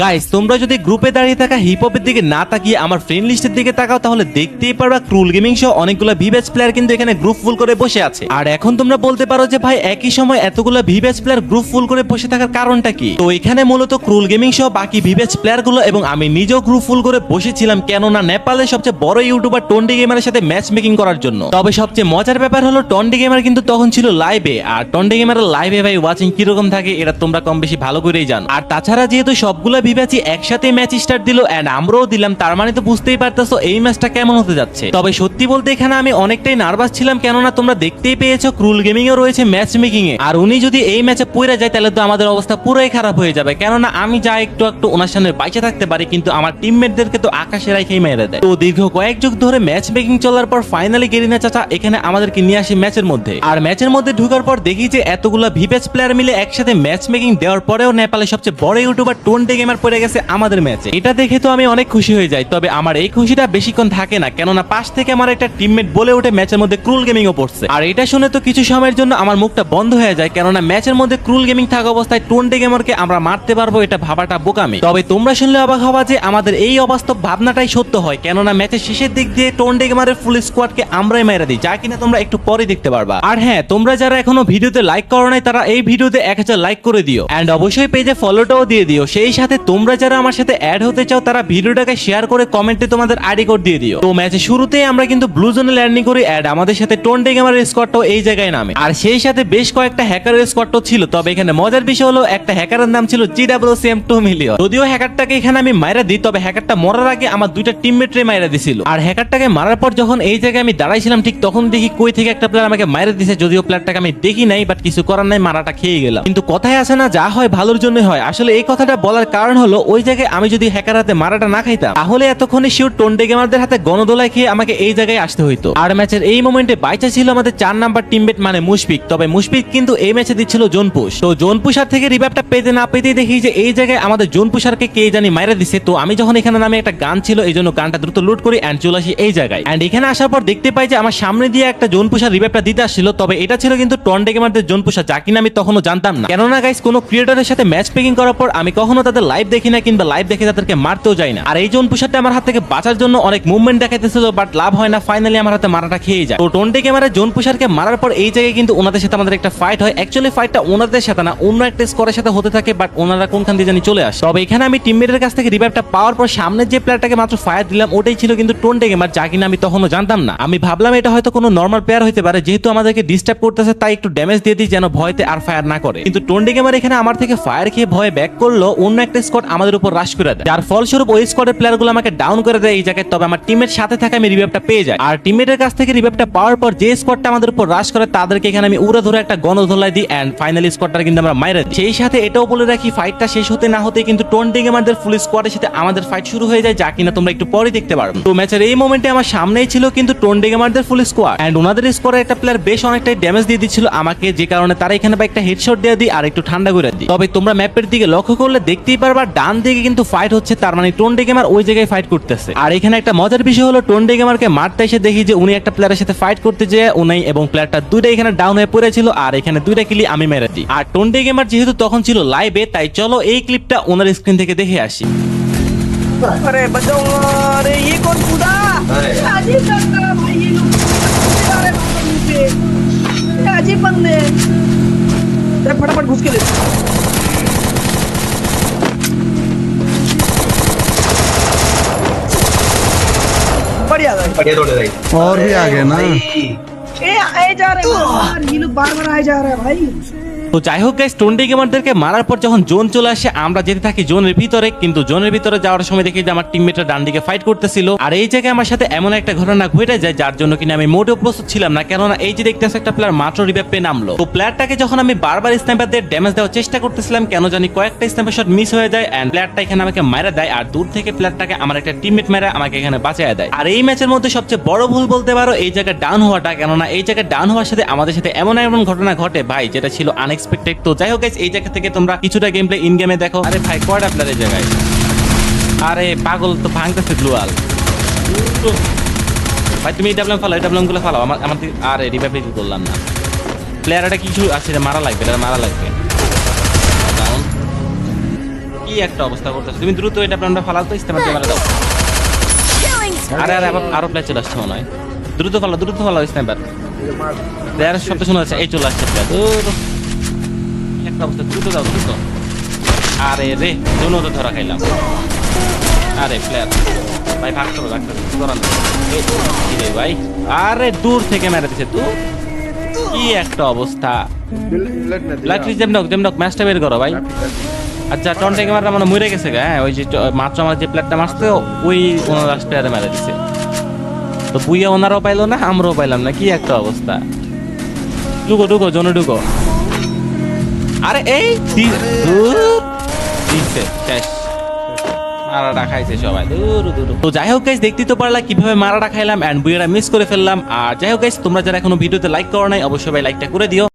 Guys তোমরা যদি গ্রুপে দাঁড়িয়ে থাকা হিপ হপের দিকে না তাকিয়ে আমার ফ্রেন্ড লিস্টের দিকে তাকাও তাহলে দেখতেই পারবা ক্রুল গেমিং সহ অনেকগুলো ভিভেজ প্লেয়ার কিন্তু এখানে গ্রুপ ফুল করে বসে আছে। আর এখন তোমরা বলতে পারো যে ভাই একই সময় এতগুলো ভিভেজ প্লেয়ার গ্রুপ ফুল করে বসে থাকার কারণটা কি? তো এখানে মূলত ক্রুল গেমিং সহ বাকি ভিভেজ প্লেয়ার গুলো এবং আমি নিজেও গ্রুপ ফুল করে বসেছিলাম, কেননা নেপালের সবচেয়ে বড় ইউটিউবার টন্ডি গেমারের সাথে ম্যাচ মেকিং করার জন্য। তবে সবচেয়ে মজার ব্যাপার হলো টন্ডি গেমার কিন্তু তখন ছিল লাইভে, আর টন্ডি গেমারের লাইভে ভাই ওয়াচিং কিরকম থাকে এটা তোমরা কম বেশি ভালো করেই জানো। আর তাছাড়া যেহেতু সবগুলো ভিভেজই একসাথে ম্যাচ স্টার্ট দিল এন্ড আমরাও দিলাম, তার মানে তো বুঝতেই পারতেছো এই ম্যাচটা কেমন হতে যাচ্ছে। তবে সত্যি বলতে এখানে আমি অনেকটাই নার্ভাস ছিলাম, কেননা তোমরা দেখতেই পেয়েছো ক্রুল গেমিং এও রয়েছে ম্যাচ মেকিং এ, আর উনি যদি এই ম্যাচে পড়ে যায় তাহলে তো আমাদের অবস্থা পুরোই খারাপ হয়ে যাবে। কেননা আমি যা একটু ওনার সামনে বাইচে থাকতে পারি, কিন্তু আমার টিমমেটদেরকে তো আকাশে রাখেই মেরে দেয়। তো দীর্ঘ কয়েক যুগ ধরে ম্যাচ মেকিং চলার পর ফাইনালি গেরিনা চাচা এখানে আমাদেরকে নিয়ে আসে ম্যাচের মধ্যে। আর ম্যাচের মধ্যে ঢোকার পর দেখি যে এতগুলা ভিভেজ প্লেয়ার মিলে একসাথে ম্যাচ মেকিং দেওয়ার পরেও নেপালের সবচেয়ে বড় ইউটিউবার টন্ডি গেমার পড়ে গেছে আমাদের ম্যাচে। এটা দেখে তো আমি অনেক খুশি হয়ে যাই, তবে আমার এই খুশিটা বেশিক্ষণ থাকে না, কেননা পাশ থেকে আমার একটা টিমমেট বলে ওঠে ম্যাচের মধ্যে ক্রুল গেমিং ও পড়ছে। আর এটা শুনে তো কিছু সময়ের জন্য আমার মুখটা বন্ধ হয়ে যায়, কেননা ম্যাচের মধ্যে ক্রুল গেমিং থাকা অবস্থায় টন্ডি গেমারকে আমরা মারতে পারবো এটা ভাবাটা বোকামি। তবে তোমরা শুনলে অবাক হবা যে আমাদের এই অবাস্তব ভাবনাটাই সত্য হয়, কেননা ম্যাচের শেষের দিক দিয়ে টন্ডি গেমারের ফুল স্কোয়াডকে আমরাই মেরে দিই, যা কিনা তোমরা একটু পরে দেখতে পারবা। আর হ্যাঁ, তোমরা যারা এখনো ভিডিওতে লাইক করো নাই তারা এই ভিডিওতে 1000 লাইক করে দিও এন্ড অবশ্যই পেজে ফলোটাও দিয়ে দিও। সেই সাথে তোমরা যারা আমার সাথে অ্যাড হতে চাও তারা ভিডিওটাকে শেয়ার করে কমেন্টে তোমাদের আইডি কোড দিয়ে দিও। তো ম্যাচের শুরুতেই আমরা কিন্তু ব্লু জোনে ল্যান্ডিং করি এন্ড আমাদের সাথে টন্ডি গেমারের স্কোয়াডটাও এই জায়গায় নামে, আর সেই সাথে বেশ কয়েকটা হ্যাকারের স্কোয়াডও ছিল। তবে এখানে মজার বিষয় হলো একটা হ্যাকারের নাম ছিল GWCM 2 মিলিয়ন। যদিও হ্যাকারটাকে এখানে আমি মাইরা দিই, তবে হ্যাকারটা মরার আগে আমার দুইটা টিমমেটরে মাইরা দিছিল। আর হ্যাকারটাকে মারার পর যখন এই জায়গায় আমি দাঁড়াইছিলাম ঠিক তখন দেখি কই থেকে একটা প্লেয়ার আমাকে মাইরা দিছে। যদিও প্লেয়ারটাকে আমি দেখি নাই, বাট কিছু করার নাই, মারাটা খেয়ে গেলাম। কিন্তু কথায় আছে না, যা হয় ভালোর জন্যই হয়। আসলে এই কথাটা বলার কারণ হলো ওই জায়গায় আমি যদি হ্যাকার হাতে মারাটা না খাইতাম তাহলে এতক্ষণে শিওর টন্ডি গেমারদের হাতে গণদোলায় খেয়ে আমাকে এই জায়গায় আসতে হইতো। আর ম্যাচের এই মোমেন্টে বাইচা ছিল আমাদের 4 নাম্বার টিমমেট মানে মুশফিক। তবে মুশফিক কিন্তু এই ম্যাচে দিচ্ছিল জোন পুশ। তো জোন পুশার থেকে রিভাইভটা পেতে না পেতেই দেখি যে এই জায়গায় আমাদের জোন পুশারকে কে জানি মাইরা দিছে। তো আমি যখন এখানে নামে একটা গান ছিল, এই জন্য গানটা দ্রুত লুট করি এন্ড চলে আসি এই জায়গায়। এন্ড এখানে আসার পর দেখতে পাই যে আমার সামনে দিয়ে একটা জোন পুশার রিভাইভটা দিতে আসছিল। তবে এটা ছিল কিন্তু টন্ডি গেমারদের জোন পুশার, যা কিনা আমি তখনও জানতাম না। কেননা গাইস কোনো ক্রিয়েটরের সাথে ম্যাচ পেকিং করার পর আমি কখনো তাদের লাইভ দেখি না, কিংবা লাইভ দেখে তাদেরকে মারতেও যাই না। আর এই জোন পুশারটা আমার হাত থেকে বাঁচার জন্য অনেক মুভমেন্ট দেখাইতেছিল, বাট লাভ হয় না, ফাইনালি আমার হাতে মারাটা খেয়ে যায়। তো টন্ডি গেমারের জোন পুশারকে মারার পর এই জায়গায় কিন্তু ওনাদের সাথে আমাদের একটা ফাইট হয়। অ্যাকচুয়ালি ফাইটটা ওনাদের সাথে না, অন্য একটা স্কোয়ারের সাথে হতে থাকে, বাট ওনারা কোনখান দিয়ে জানি চলে আসে। তবে এখানে আমি টিমমেটের কাছ থেকে রিভাইভটা পাওয়ার পর সামনে যে প্লেয়ারটাকে মাত্র ফায়ার দিলাম ওটাই ছিল কিন্তু টন্ডি গেমার, যা কিনা আমি তখনও জানতাম না। আমি ভাবলাম এটা হয়তো কোনো নর্মাল প্লেয়ার হইতে পারে, যেহেতু আমাদেরকে ডিস্টার্ব করতেছে তাই একটু ড্যামেজ দিয়ে দিই যেন ভয়তে আর ফায়ার না করে। কিন্তু টন্ডি গেমার এখানে আমার থেকে ফায়ার খেয়ে ভয়ে ব্যাক করলো, অন্য একটা স্কোয়াড আমাদের উপর রাশ করে দেয়, যার ফলস্বরূপ ওই স্কোয়াডের প্লেয়ারগুলো আমাকে ডাউন করে দেয় এই জায়গায়। তবে আমার টিমের সাথে থাকা আমি রিভাইভটা পেয়ে যাই। আর টিমের কাছ থেকে রিভাইভটা পাওয়ার পর যে স্কোয়াডটা আমাদের উপর রাশ করে তাদেরকে এখানে আমি উড়া ধরে একটা গণধোলাই দিই এন্ড ফাইনালি স্কোয়াডটা কিন্তু আমরা মাইরা দিই। সেই সাথে এটাও বলে রাখি ফাইটটা শেষ হতে না হতে কিন্তু টন্ডি গেমারদের ফুল স্কোয়াডের সাথে আমাদের ফাইট শুরু হয়ে যায়, যা কিনা তোমরা একটু পরে দেখতে পারবে। তো ম্যাচের এই মোমেন্টে আমার সামনেই ছিল কিন্তু টন্ডি গেমারদের ফুল স্কোয়াড এন্ড ওনাদের স্কোয়াডে একটা প্লেয়ার বেশ অনেকটাই ড্যামেজ দিয়ে দিচ্ছিল আমাকে, যে কারণে তারা এখানে একটা হেডশট দিয়ে দিই আর একটু ঠান্ডা করে দিই। তবে তোমরা ম্যাপের দিকে লক্ষ্য করলে দেখতেই পারবা ডান দিকে কিন্তু ফাইট হচ্ছে, তার মানে টন্ডি গেমার ওই জায়গায় ফাইট করতেছে। আর এখানে একটা মজার বিষয় হলো টন্ডি গেমারকে মারতে এসে দেখি যে উনি একটা প্লেয়ারের সাথে ফাইট করতে যেয়ে উনি এবং প্লেয়ারটা দুইটা এখানে ডাউন হয়ে পড়েছিল, আর এখানে দুইটা কিলি আমি মেরে দিই। আর টন্ডি গেমার যেহেতু তখন ছিল লাইভে, তাই চলো এই ক্লিপটা ওনার স্ক্রিন থেকে দেখে আসি। अरे बचाओ, अरे ये कौन कूदा? अजीब लगता है भाई, ये लोग अरे नीचे ये अजीब बंदे हैं। अरे फटाफट घुस के ले। बढ़िया थोड़े राइट और भी आगे ना। ये आए जा रहे हैं यार, ये लोग बार बार आए जा रहे हैं भाई। তো যাই হোক গাইস, টন্ডি গেমারদেরকে মারার পর যখন জোন চলে আসে আমরা যেতে থাকি জোনের ভিতরে, কিন্তু জোনের ভিতরে যাওয়ার সময় দেখি যে আমার টিমমেটরা ডান দিকে ফাইট করতেছিল। আর এই জায়গায় আমার সাথে এমন একটা ঘটনা ঘটে যায় যার জন্য কিনা আমি মোটেও প্রস্তুত ছিলাম না, কেননা এই যে দেখতেছে একটা প্লেয়ার মাত্র রিভাইভ পেয়ে নামলো। তো প্লেয়ারটাকে যখন আমি বারবার স্নাইপার দিয়ে ড্যামেজ দেওয়ার চেষ্টা করতেছিলাম, কেন জানি কয়েকটা স্নাইপার শট মিস হয়ে যায় এন্ড প্লেয়ারটা এখানে আমাকে মারা দেয়। আর দূর থেকে প্লেয়ারটাকে আমার একটা টিমমেট মেরে আমাকে এখানে বাঁচিয়ে দেয়। আর এই ম্যাচের মধ্যে সবচেয়ে বড় ভুল বলতে পারো এই জায়গায় ডাউন হওয়াটা, কেননা এই জায়গায় ডাউন হওয়ার সাথে আমাদের সাথে এমন এমন ঘটনা ঘটে ভাই যেটা ছিল আনএক্সপেক্টেড। তো যাই হোক গাইস, এই জায়গা থেকে তোমরা কিছুটা গেম প্লে ইন গেমে দেখো। আরে ভাই কয়টা প্লেয়ার এই জায়গায়, আরে পাগল তো ভাঙতেছে গ্লুয়াল ভাই। তুমি এই ডাবলাম ফালাও, এই ডাবলাম গুলো ফালাও আমার। আরে রিভাইভ করলাম না, প্লেয়ারটা কিছু আছে মারা লাগবে, মারা লাগবে। কি একটা অবস্থা করতেছো তুমি, দ্রুত এটা প্ল্যানটা ফালাও তো, ইস্তেমার দিয়ে মারা দাও। আরে আরে আরো প্লেয়ার চলে আসছে মনে হয়, দ্রুত ফালাও স্নাইপার। প্লেয়ারের শব্দ শোনা যাচ্ছে, এই চলে আসছে প্লেয়ার। কি একটা অবস্থা, দ্রুত দাও দ্রুত। আরে রে দুনো তো ধরা খাইলাম। আরে প্লেয়ার ভাই ভাগতে হবে কি রে ভাই, আরে দূর থেকে মেরে দিছে তুই, কি একটা অবস্থা। লাইট্রিজ জেমডক ম্যাচটা বের করো ভাই। আচ্ছা টনটে ক্যামেরা মানে মরে গেছে গা, হ্যাঁ ওই যে মাত্র আমার যে প্লেয়ারটা মারছে ওই ওনার লাস্ট প্লেয়ারে মেরে দিছে, তো বুইয়া ওনারাও পাইলো না আমরাও পাইলাম না, কি একটা অবস্থা। ঢুকো জোনে ঢুকো। আরে এই দিছে শেষ, মারাটা খাইছে সবাই দূর। তো যাই হোক গাইস, দেখতেই তো পারলা কিভাবে মারাটা খাইলাম এন্ড বুইয়াটা মিস করে ফেললাম। আর যাই হোক গাইস, তোমরা যারা এখনো ভিডিওতে লাইক করো নাই অবশ্যই ভাই লাইকটা করে দিও।